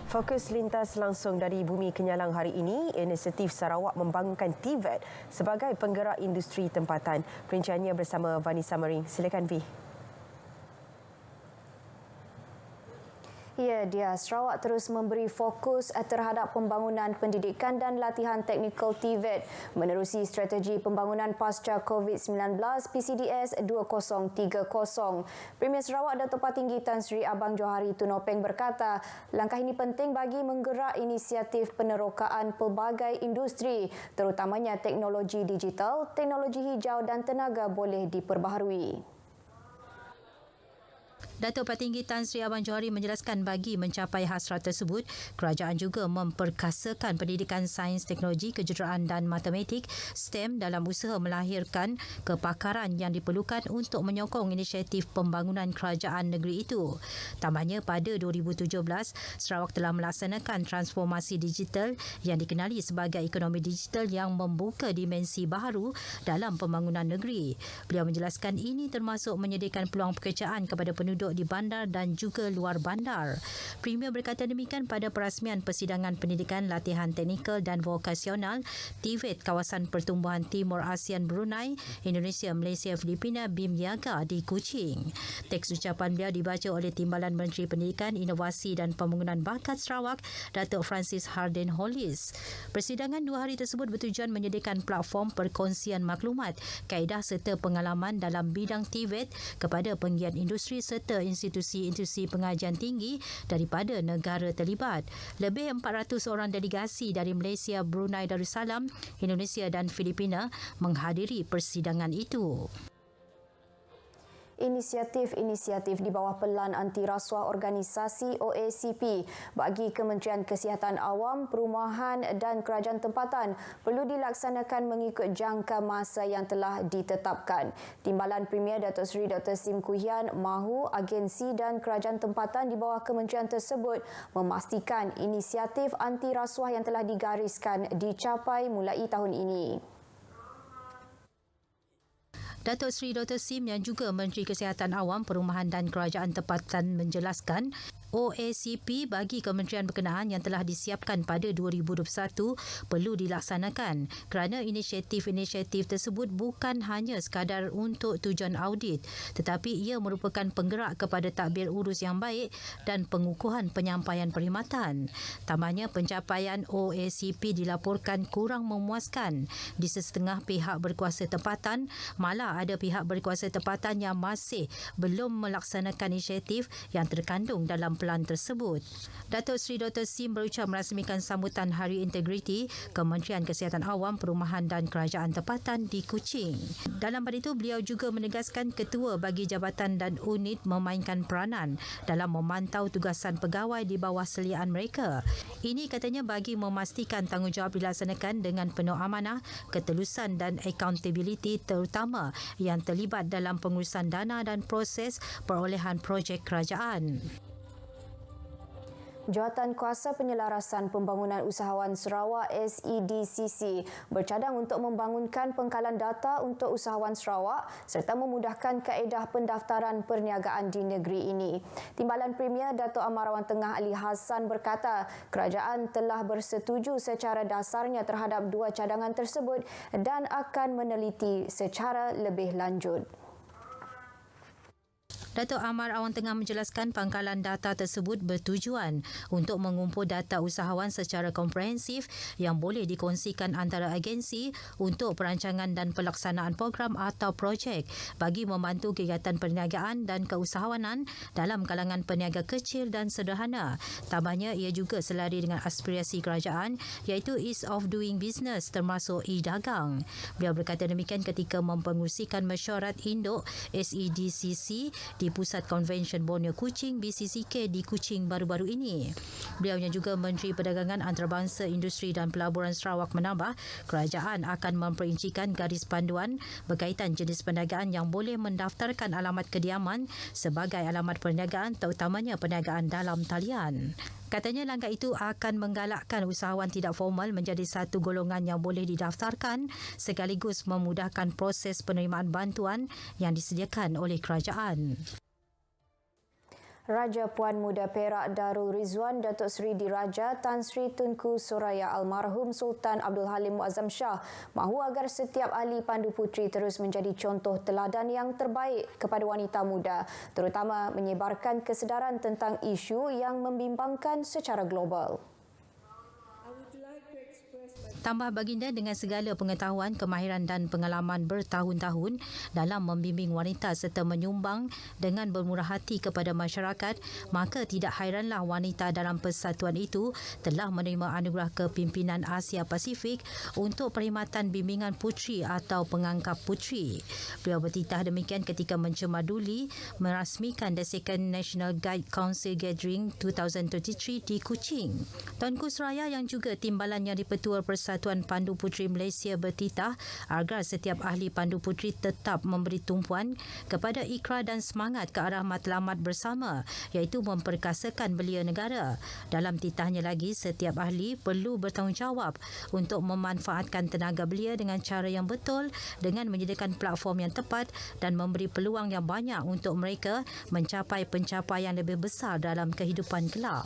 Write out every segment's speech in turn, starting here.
Fokus lintas langsung dari Bumi Kenyalang hari ini, inisiatif Sarawak membangunkan TVET sebagai penggerak industri tempatan. Perinciannya bersama Vanessa Mering. Silakan V. Ya, Sarawak terus memberi fokus terhadap pembangunan pendidikan dan latihan teknikal TVET menerusi strategi pembangunan pasca COVID-19 PCDS 2030. Premier Sarawak Datuk Patinggi Tan Sri Abang Johari Tunopeng berkata, langkah ini penting bagi menggerak inisiatif penerokaan pelbagai industri, terutamanya teknologi digital, teknologi hijau dan tenaga boleh diperbaharui. Datuk Patinggi Tan Sri Abang Johari menjelaskan bagi mencapai hasrat tersebut, kerajaan juga memperkasakan pendidikan sains, teknologi, kejuruteraan dan matematik STEM dalam usaha melahirkan kepakaran yang diperlukan untuk menyokong inisiatif pembangunan kerajaan negeri itu. Tambahnya, pada 2017, Sarawak telah melaksanakan transformasi digital yang dikenali sebagai ekonomi digital yang membuka dimensi baharu dalam pembangunan negeri. Beliau menjelaskan ini termasuk menyediakan peluang pekerjaan kepada penduduk di bandar dan juga luar bandar. Premier berkata demikian pada perasmian persidangan pendidikan latihan teknikal dan vokasional TVET kawasan pertumbuhan Timur ASEAN Brunei, Indonesia, Malaysia, Filipina BIM Niaga di Kuching. Teks ucapan beliau dibaca oleh Timbalan Menteri Pendidikan, Inovasi dan Pembangunan Bakat Sarawak, Datuk Francis Harden Hollis. Persidangan 2 hari tersebut bertujuan menyediakan platform perkongsian maklumat, kaedah serta pengalaman dalam bidang TVET kepada penggiat industri serta institusi-institusi pengajian tinggi daripada negara terlibat. Lebih 400 orang delegasi dari Malaysia, Brunei Darussalam, Indonesia dan Filipina menghadiri persidangan itu. Inisiatif-inisiatif di bawah Pelan Anti Rasuah Organisasi OACP bagi Kementerian Kesihatan Awam, Perumahan dan Kerajaan Tempatan perlu dilaksanakan mengikut jangka masa yang telah ditetapkan. Timbalan Premier Datuk Seri Dr. Sim Kuhian mahu agensi dan kerajaan tempatan di bawah kementerian tersebut memastikan inisiatif anti rasuah yang telah digariskan dicapai mulai tahun ini. Datuk Seri Dr. Sim yang juga Menteri Kesihatan Awam, Perumahan dan Kerajaan Tempatan menjelaskan OACP bagi kementerian berkenaan yang telah disiapkan pada 2021 perlu dilaksanakan kerana inisiatif-inisiatif tersebut bukan hanya sekadar untuk tujuan audit tetapi ia merupakan penggerak kepada tadbir urus yang baik dan pengukuhan penyampaian perkhidmatan. Tambahnya, pencapaian OACP dilaporkan kurang memuaskan di setengah pihak berkuasa tempatan, malah ada pihak berkuasa tempatan yang masih belum melaksanakan inisiatif yang terkandung dalam pelan tersebut. Datuk Seri Dr. Sim berucap merasmikan sambutan Hari Integriti Kementerian Kesihatan Awam, Perumahan dan Kerajaan Tempatan di Kuching. Dalam pada itu, beliau juga menegaskan ketua bagi jabatan dan unit memainkan peranan dalam memantau tugasan pegawai di bawah seliaan mereka. Ini katanya bagi memastikan tanggungjawab dilaksanakan dengan penuh amanah, ketelusan dan accountability terutama yang terlibat dalam pengurusan dana dan proses perolehan projek kerajaan. Jawatan Kuasa Penyelarasan Pembangunan Usahawan Sarawak SEDCC bercadang untuk membangunkan pengkalan data untuk usahawan Sarawak serta memudahkan kaedah pendaftaran perniagaan di negeri ini. Timbalan Premier Datuk Amarawan Tengah Ali Hassan berkata kerajaan telah bersetuju secara dasarnya terhadap 2 cadangan tersebut dan akan meneliti secara lebih lanjut. Datuk Amar Awang Tengah menjelaskan pangkalan data tersebut bertujuan untuk mengumpul data usahawan secara komprehensif yang boleh dikongsikan antara agensi untuk perancangan dan pelaksanaan program atau projek bagi membantu kegiatan perniagaan dan keusahawanan dalam kalangan peniaga kecil dan sederhana. Tambahnya, ia juga selari dengan aspirasi kerajaan iaitu ease of doing business termasuk e-dagang. Beliau berkata demikian ketika mempengerusikan mesyuarat induk SEDCC di Pusat Konvensyen Borneo Kuching BCCK di Kuching baru-baru ini. Beliau yang juga Menteri Perdagangan Antarabangsa, Industri dan Pelaburan Sarawak menambah, kerajaan akan memperincikan garis panduan berkaitan jenis perniagaan yang boleh mendaftarkan alamat kediaman sebagai alamat perniagaan terutamanya perniagaan dalam talian. Katanya langkah itu akan menggalakkan usahawan tidak formal menjadi satu golongan yang boleh didaftarkan sekaligus memudahkan proses penerimaan bantuan yang disediakan oleh kerajaan. Raja Puan Muda Perak Darul Rizwan Datuk Seri Diraja Tan Sri Tunku Soraya Almarhum Sultan Abdul Halim Muazzam Shah mahu agar setiap ahli pandu puteri terus menjadi contoh teladan yang terbaik kepada wanita muda, terutama menyebarkan kesedaran tentang isu yang membimbangkan secara global. Tambah baginda dengan segala pengetahuan, kemahiran dan pengalaman bertahun-tahun dalam membimbing wanita serta menyumbang dengan bermurah hati kepada masyarakat, maka tidak hairanlah wanita dalam persatuan itu telah menerima anugerah kepimpinan Asia Pasifik untuk perkhidmatan bimbingan puteri atau pengangkap puteri. Beliau bertitah demikian ketika mencemaduli merasmikan The Second National Guide Council Gathering 2023 di Kuching. Tunku Soraya yang juga timbalan yang di-Pertua Persatuan Pandu Puteri Malaysia bertitah agar setiap ahli pandu puteri tetap memberi tumpuan kepada ikrar dan semangat ke arah matlamat bersama, iaitu memperkasakan belia negara. Dalam titahnya lagi, setiap ahli perlu bertanggungjawab untuk memanfaatkan tenaga belia dengan cara yang betul dengan menyediakan platform yang tepat dan memberi peluang yang banyak untuk mereka mencapai pencapaian lebih besar dalam kehidupan kelak.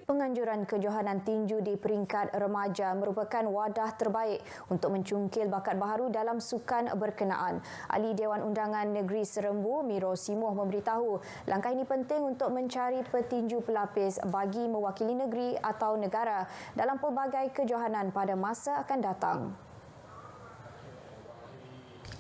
Penganjuran kejohanan tinju di peringkat remaja merupakan wadah terbaik untuk mencungkil bakat baharu dalam sukan berkenaan. Ahli Dewan Undangan Negeri Serembu, Miro Simoh memberitahu langkah ini penting untuk mencari petinju pelapis bagi mewakili negeri atau negara dalam pelbagai kejohanan pada masa akan datang.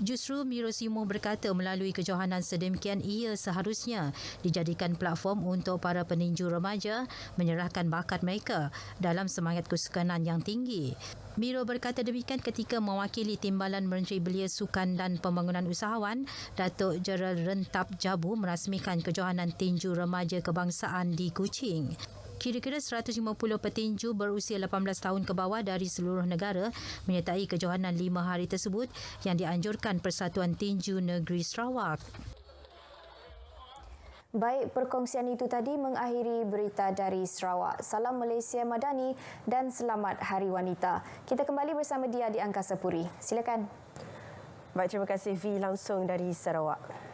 Justru Miro Simoh berkata melalui kejohanan sedemikian ia seharusnya dijadikan platform untuk para peninju remaja menyerahkan bakat mereka dalam semangat kesukanan yang tinggi. Miro berkata demikian ketika mewakili Timbalan Menteri Belia Sukan dan Pembangunan Usahawan Datuk Jeral Rentap Jabu merasmikan kejohanan tinju remaja kebangsaan di Kuching. Kira-kira 150 petinju berusia 18 tahun ke bawah dari seluruh negara menyertai kejohanan 5 hari tersebut yang dianjurkan Persatuan Tinju Negeri Sarawak. Baik, perkongsian itu tadi mengakhiri berita dari Sarawak. Salam Malaysia Madani dan selamat Hari Wanita. Kita kembali bersama dia di Angkasa Puri. Silakan. Baik, terima kasih V langsung dari Sarawak.